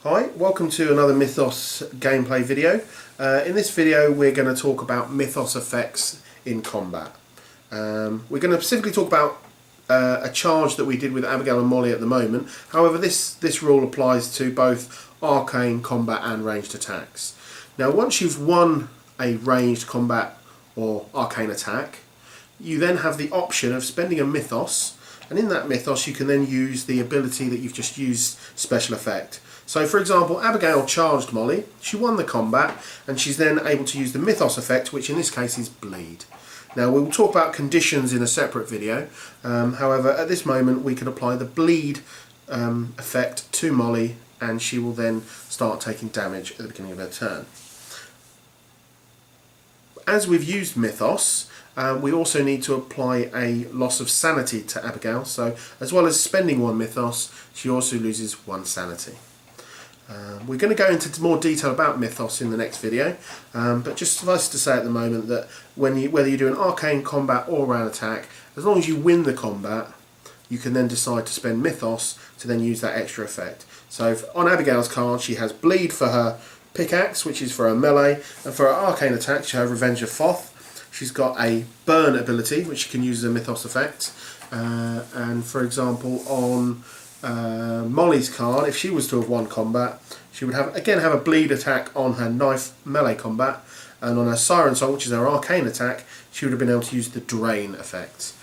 Hi, welcome to another Mythos gameplay video. In this video we're going to talk about Mythos effects in combat. We're going to specifically talk about a charge that we did with Abigail and Molly at the moment. However, this rule applies to both arcane, combat and ranged attacks. Now once you've won a ranged combat or arcane attack, you then have the option of spending a Mythos, and in that Mythos you can then use the ability that you've just used, special effect. So for example, Abigail charged Molly, she won the combat, and she's then able to use the Mythos effect, which in this case is bleed. Now we will talk about conditions in a separate video, however at this moment we can apply the bleed effect to Molly and she will then start taking damage at the beginning of her turn. As we've used Mythos, we also need to apply a loss of sanity to Abigail, so as well as spending one Mythos, she also loses one sanity. We're going to go into more detail about Mythos in the next video, but just suffice to say at the moment that whether you do an arcane combat or round attack, as long as you win the combat, you can then decide to spend Mythos to then use that extra effect. So on Abigail's card she has bleed for her pickaxe, which is for her melee, and for her arcane attack she has Revenge of Thoth. She's got a burn ability which she can use as a Mythos effect, and for example on Molly's card, if she was to have won combat, she would have a bleed attack on her knife melee combat, and on her Siren Song, which is her arcane attack, she would have been able to use the drain effect.